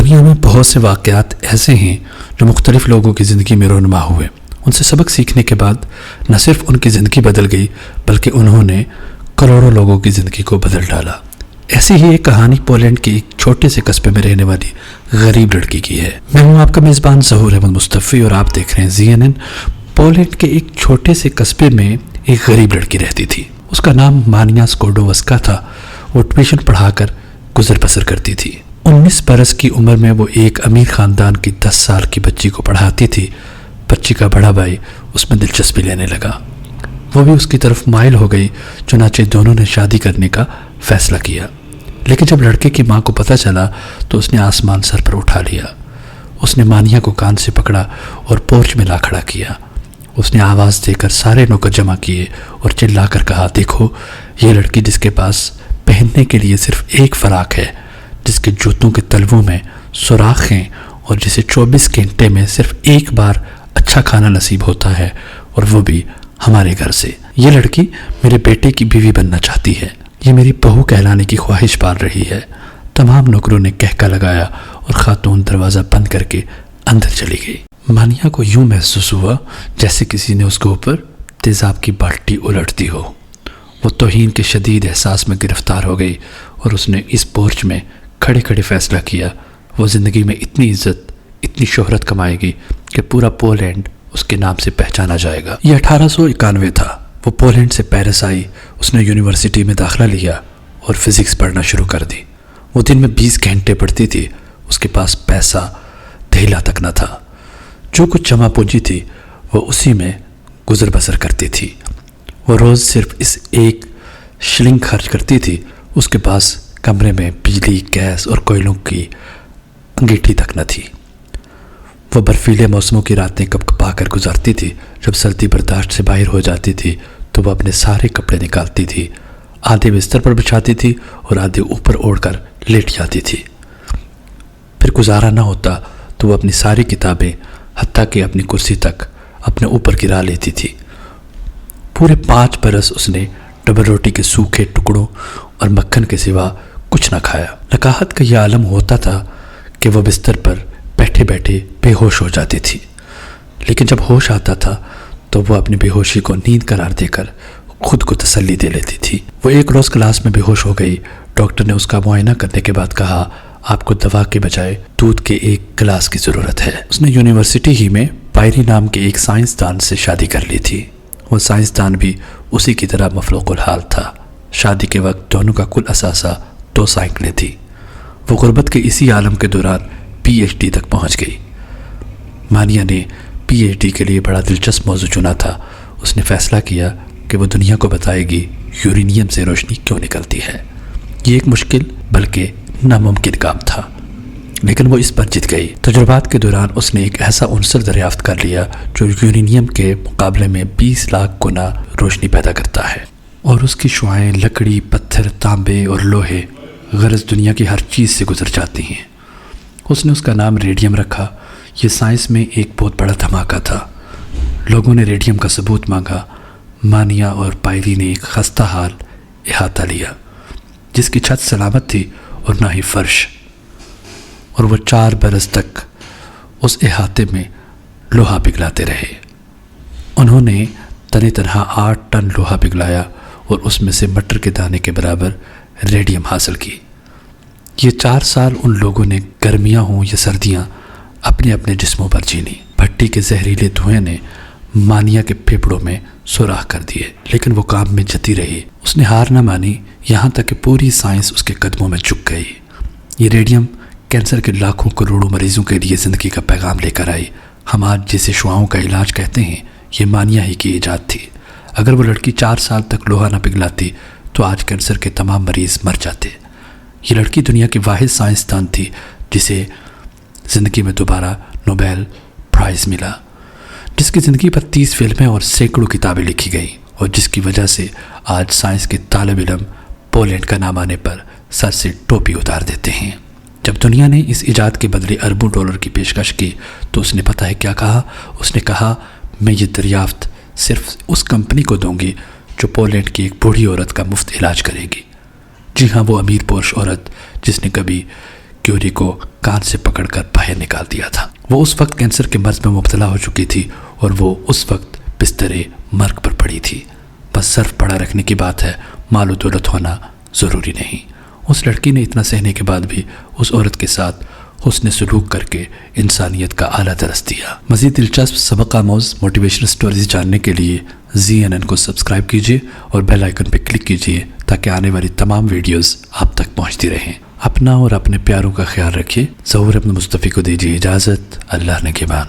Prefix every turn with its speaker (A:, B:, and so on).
A: دنیا میں بہت سے واقعات ایسے ہیں جو مختلف لوگوں کی زندگی میں رونما ہوئے۔ ان سے سبق سیکھنے کے بعد نہ صرف ان کی زندگی بدل گئی بلکہ انہوں نے کروڑوں لوگوں کی زندگی کو بدل ڈالا۔ ایسی ہی ایک کہانی پولینڈ کے ایک چھوٹے سے قصبے میں رہنے والی غریب لڑکی کی ہے۔ میں ہوں آپ کا میزبان ظہور احمد مصطفی اور آپ دیکھ رہے ہیں CNN۔ پولینڈ کے ایک چھوٹے سے قصبے میں ایک غریب لڑکی رہتی تھی۔ اس کا نام مانیا سکوڈووسکا تھا۔ وہ ٹیوشن پڑھا کر گزر بسر کرتی تھی۔ 19 برس کی عمر میں وہ ایک امیر خاندان کی 10 سال کی بچی کو پڑھاتی تھی۔ بچی کا بڑا بھائی اس میں دلچسپی لینے لگا۔ وہ بھی اس کی طرف مائل ہو گئی، چنانچہ دونوں نے شادی کرنے کا فیصلہ کیا۔ لیکن جب لڑکے کی ماں کو پتہ چلا تو اس نے آسمان سر پر اٹھا لیا۔ اس نے مانیا کو کان سے پکڑا اور پورچ میں لا کھڑا کیا۔ اس نے آواز دے کر سارے نوکر جمع کیے اور چلا کر کہا، دیکھو یہ لڑکی جس کے پاس پہننے کے لیے صرف ایک فراق ہے، جس کے جوتوں کے تلووں میں سوراخ ہیں اور جسے 24 گھنٹے میں صرف ایک بار اچھا کھانا نصیب ہوتا ہے اور وہ بھی ہمارے گھر سے۔ یہ لڑکی میرے بیٹے کی بیوی بننا چاہتی ہے۔ یہ میری بہو کہلانے کی خواہش پال رہی ہے۔ تمام نوکروں نے کہکا لگایا اور خاتون دروازہ بند کر کے اندر چلی گئی۔ مانیا کو یوں محسوس ہوا جیسے کسی نے اس کے اوپر تیزاب کی بالٹی الٹ دی ہو۔ وہ توہین کے شدید احساس میں گرفتار ہو گئی اور اس نے اس پورچ میں کھڑے کھڑے فیصلہ کیا وہ زندگی میں اتنی عزت، اتنی شہرت کمائے گی کہ پورا پولینڈ اس کے نام سے پہچانا جائے گا۔ یہ 1891 تھا۔ وہ پولینڈ سے پیرس آئی۔ اس نے یونیورسٹی میں داخلہ لیا اور فزکس پڑھنا شروع کر دی۔ وہ دن میں 20 گھنٹے پڑھتی تھی۔ اس کے پاس پیسہ دھیلا تک نہ تھا۔ جو کچھ جمع پونجی تھی وہ اسی میں گزر بسر کرتی تھی۔ وہ روز صرف اس ایک شلنگ خرچ کرتی تھی۔ اس کے پاس کمرے میں بجلی، گیس اور کوئلوں کی انگیٹھی تک نہ تھی۔ وہ برفیلے موسموں کی راتیں کپ کپا کر گزارتی تھی۔ جب سردی برداشت سے باہر ہو جاتی تھی تو وہ اپنے سارے کپڑے نکالتی تھی، آدھے بستر پر بچھاتی تھی اور آدھے اوپر اوڑھ کر لیٹ جاتی تھی۔ پھر گزارا نہ ہوتا تو وہ اپنی ساری کتابیں حتیٰ کہ اپنی کرسی تک اپنے اوپر گرا لیتی تھی۔ پورے 5 برس اس نے ڈبل روٹی کے سوکھے ٹکڑوں اور مکھن کے سوا کچھ نہ کھایا۔ نکاحت کا یہ عالم ہوتا تھا کہ وہ بستر پر بیٹھے بیٹھے بے ہوش ہو جاتی تھی، لیکن جب ہوش آتا تھا تو وہ اپنی بے ہوشی کو نیند قرار دے کر خود کو تسلی دے لیتی تھی۔ وہ ایک روز کلاس میں بے ہوش ہو گئی۔ ڈاکٹر نے اس کا معائنہ کرنے کے بعد کہا، آپ کو دوا کے بجائے دودھ کے ایک گلاس کی ضرورت ہے۔ اس نے یونیورسٹی ہی میں پائری نام کے ایک سائنسدان سے شادی کر لی تھی۔ وہ سائنسدان بھی اسی کی طرح مفلوق الحال تھا۔ شادی کے وقت دونوں کا کل اثاثہ 2 سائیکلیں تھی۔ وہ غربت کے اسی عالم کے دوران PhD تک پہنچ گئی۔ مانیا نے PhD کے لیے بڑا دلچسپ موضوع چنا تھا۔ اس نے فیصلہ کیا کہ وہ دنیا کو بتائے گی یورینیم سے روشنی کیوں نکلتی ہے۔ یہ ایک مشکل بلکہ ناممکن کام تھا، لیکن وہ اس پر جیت گئی۔ تجربات کے دوران اس نے ایک ایسا عنصر دریافت کر لیا جو یورینیم کے مقابلے میں 20 لاکھ گنا روشنی پیدا کرتا ہے، اور اس کی شعاعیں لکڑی، پتھر، تانبے اور لوہے غرض دنیا کی ہر چیز سے گزر جاتی ہیں۔ اس نے اس کا نام ریڈیم رکھا۔ یہ سائنس میں ایک بہت بڑا دھماکہ تھا۔ لوگوں نے ریڈیم کا ثبوت مانگا۔ مانیا اور پائری نے ایک خستہ حال احاطہ لیا جس کی چھت سلامت تھی اور نہ ہی فرش، اور وہ 4 برس تک اس احاطے میں لوہا پگھلاتے رہے۔ انہوں نے تنہا 8 ٹن لوہا پگھلایا اور اس میں سے مٹر کے دانے کے برابر ریڈیم حاصل کی۔ یہ 4 سال ان لوگوں نے گرمیاں ہوں یا سردیاں اپنے اپنے جسموں پر جینی۔ بھٹی کے زہریلے دھوئیں نے مانیا کے پھیپھڑوں میں سوراخ کر دیے، لیکن وہ کام میں جتی رہی۔ اس نے ہار نہ مانی یہاں تک کہ پوری سائنس اس کے قدموں میں جھک گئی۔ یہ ریڈیم کینسر کے لاکھوں کروڑوں مریضوں کے لیے زندگی کا پیغام لے کر آئی۔ ہم آج جسے شعاؤں کا علاج کہتے ہیں، یہ مانیا ہی کی ایجاد تھی۔ اگر وہ لڑکی 4 سال تک لوہا نہ پگھلاتی تو آج کینسر کے تمام مریض مر جاتے۔ یہ لڑکی دنیا کی واحد سائنسدان تھی جسے زندگی میں دوبارہ نوبیل پرائز ملا، جس کی زندگی پر 30 فلمیں اور سینکڑوں کتابیں لکھی گئیں، اور جس کی وجہ سے آج سائنس کے طالب علم پولینڈ کا نام آنے پر سر سے ٹوپی اتار دیتے ہیں۔ جب دنیا نے اس ایجاد کے بدلے اربوں ڈالر کی پیشکش کی تو اس نے پتہ ہے کیا کہا؟ اس نے کہا، میں یہ دریافت صرف اس کمپنی کو دوں گی جو پولینڈ کی ایک بوڑھی عورت کا مفت علاج کرے گی۔ جی ہاں، وہ امیر پرش عورت جس نے کبھی کیوری کو کان سے پکڑ کر باہر نکال دیا تھا۔ وہ اس وقت کینسر کے مرض میں مبتلا ہو چکی تھی اور وہ اس وقت بستر مرگ پر پڑی تھی۔ بس صرف پڑھا رکھنے کی بات ہے، مال و دولت ہونا ضروری نہیں۔ اس لڑکی نے اتنا سہنے کے بعد بھی اس عورت کے ساتھ حسن سلوک کر کے انسانیت کا اعلیٰ درس دیا۔ مزید دلچسپ سبق آموز موٹیویشنل سٹوریز جاننے کے لیے CNN کو سبسکرائب کیجیے اور بیل آئیکن پہ کلک کیجیے تاکہ آنے والی تمام ویڈیوز آپ تک پہنچتی رہیں۔ اپنا اور اپنے پیاروں کا خیال رکھیے۔ ظہور ابن مصطفی کو دیجیے اجازت۔ اللہ نگہبان۔